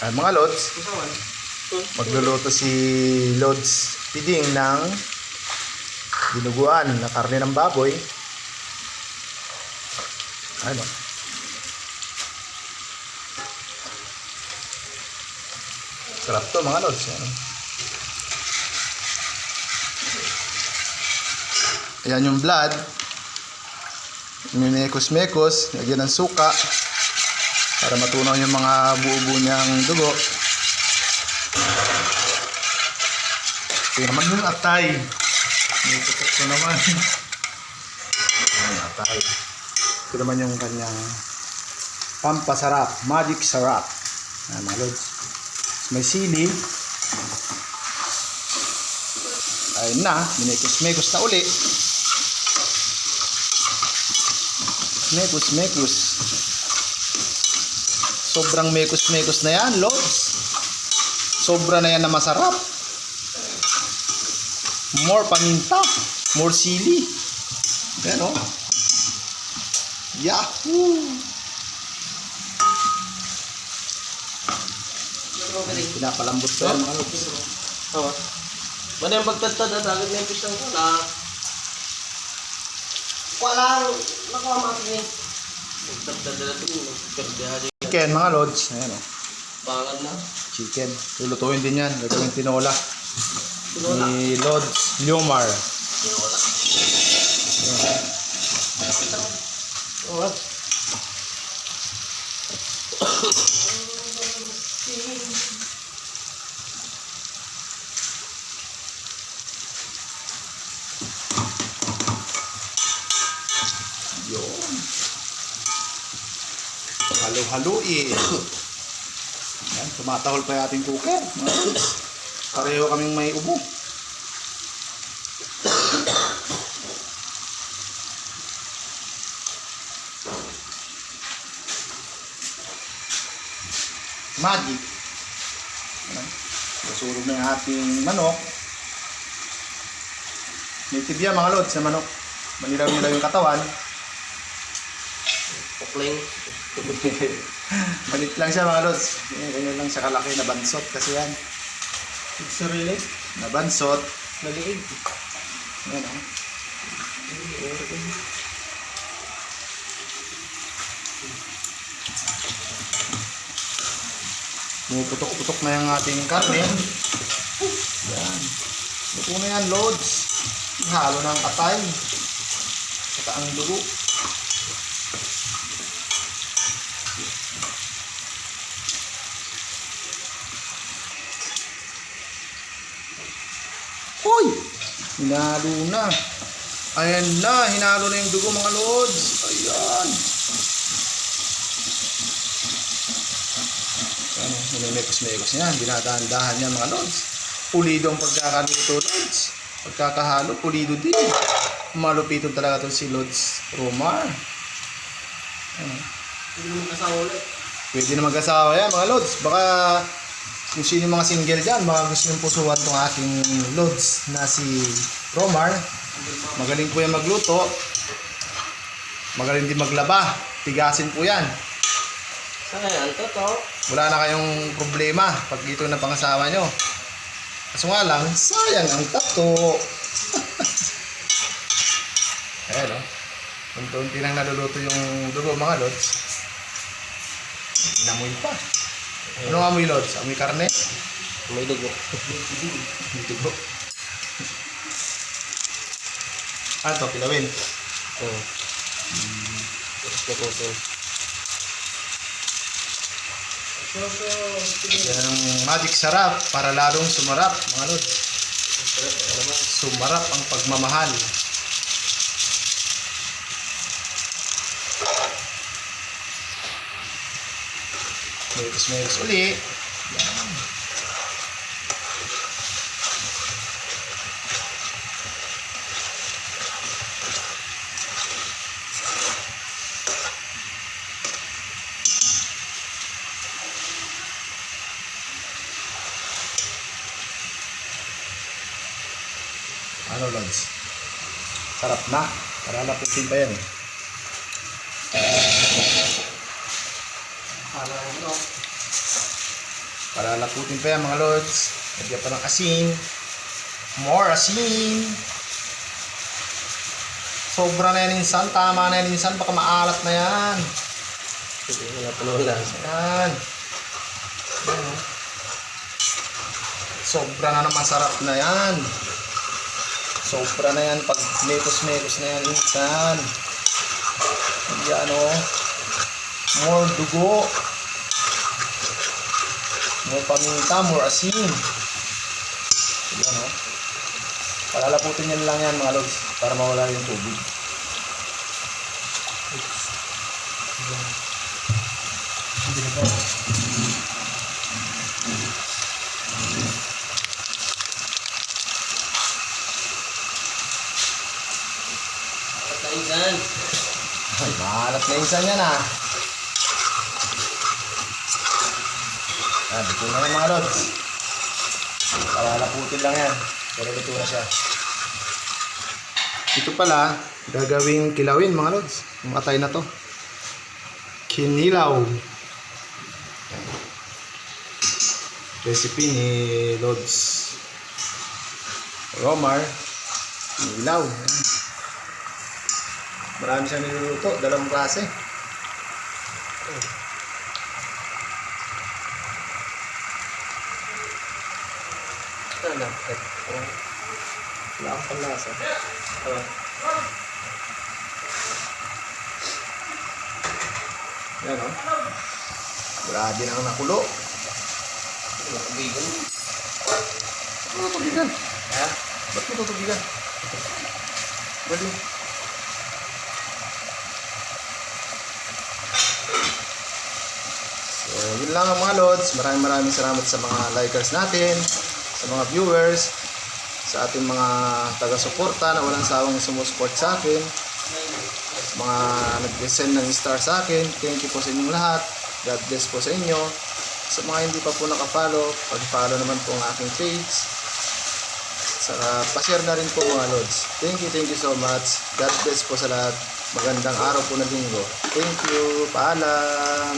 Mga lods, magluluto si Lods Piding ng dinuguan na karne ng baboy. Ano? Sarap to mga lods. Ano? Ayan yung blood. Mimekos-mekos. Lagyan ng suka para matunaw yung mga buo-buo niyang dugo. Ito naman yung atay. May tutok ko naman. Ayan, atay. Ito naman yung kanyang pampasarap. Magic sarap. Ayan mga lods. May sili. Ayun na. Minekos-mekos na uli. Mekos-mekos. Sobrang mekos-mekos na yan, lods. Sobra na yan na masarap. More paminta. More sili. Ayan o. Yahoo! Pinapalambot ko yan, mga lods. Oo. Mana yung pagtadtad at agad na yung pisang ko na walang nakuha matin eh. Pagtadtad na ito yung pagtadtad. Chicken, mga lods. Ayan o. Bangan na. Chicken. Lulutuin din yan. Gagawin tinola. Tinola. Ni Lods Liomar. Tinola. Oo. Yun. Halo-haluin. Yan, tumatahol pa yung ating cooker. Pareho kaming may ubo. Magic. Nasurog na yung ating manok. May tibia mga lods sa manok. Manilaw-nilaw yung katawan. Pukling. Malit lang siya mga lods. Ganyan lang siya kalaki na bansot kasi yan. Sarili. Na bansot. Maliig. Yan o. Pumuputok-putok na yung ating karne. Yan. Luto na yan, lods. Halo ng katay. Saka ang dugo. Hoy! Hinalo na. Ayan na. Hinalo na yung dugo mga lods. Ayan. Ano, minimekos-mekos yan. Dinadahan-dahan yan mga lods. Pulido ang pagkakaluto, lods. Pagkakahalo, pulido din. Malupito talaga ito si Lods Romar. Ano. Hindi mo kasawa ulit. Pwede na mag-asawa yan mga lods. Baka kung sino yung mga single dyan, baka gusto yung pusuan itong aking lods na si Romar. Magaling po yan magluto. Magaling din maglaba. Tigasin po yan. Sayang, totoo. Wala na kayong problema pag ito na pangasawa nyo. Kaso nga lang, sayang ang tato. Ayan o. Unti-unti lang naluluto yung dugo mga lods. Inamoy pa. Ano nga amoy lods? Amoy karne? May dugo. May dugo. Ano to? Pilawin? Oo. Tapos na kusin. Yan ang magic sarap para lalong sumarap mga lods. Sumarap ang pagmamahal. Mekos-mekos uli. Yan. Ano lods? Sarap na. Para laputin pa yan eh. Palalaputin pa yan mga lods. Lagyan pa ng asin. More asin. Sobra na yan insan. Tama na yan insan. Baka maalat na yan. Hindi, wala pa naman lasa. Yan. Yan, oh. Sobra na masarap na yan. Sobra na yan. Pag mekos-mekos na yan insan. Yan, oh. More dugo. More paminta, more asin. Yan, oh. Palalaputin yan lang yan mga lods para mawala yung tubig. At na insan. Ay, maalat na insan yan ah. Yan, dito na yan mga lods. Palalaputin lang yan. Pero luto na siya. Ito pala, gagawing kilawin mga lods. Yung atay na to. Kinilaw. Recipe ni Lods Romar. Kinilaw. Yan. Marami siyang niluluto. Dalawang klase. Ano? Wala akong panlasa. Yan o. Grabe na ang nakulo. Wala akong bigan. Ba't mo tutubigan? Ha? Ba't mo tutubigan? Bali. So, yun lang ang mga lods. Maraming salamat sa mga likers natin, sa mga viewers, sa ating mga taga-suporta na walang sawang sumusupport sa akin, mga nag-send ng star sa akin. Thank you po sa inyong lahat. God bless po sa inyo. Sa mga hindi pa po nakafollow, pag-follow naman po ang aking page. Saka pa-share na rin po mga lods. Thank you so much. God bless po sa lahat. Magandang araw po na linggo. Thank you. Paalam.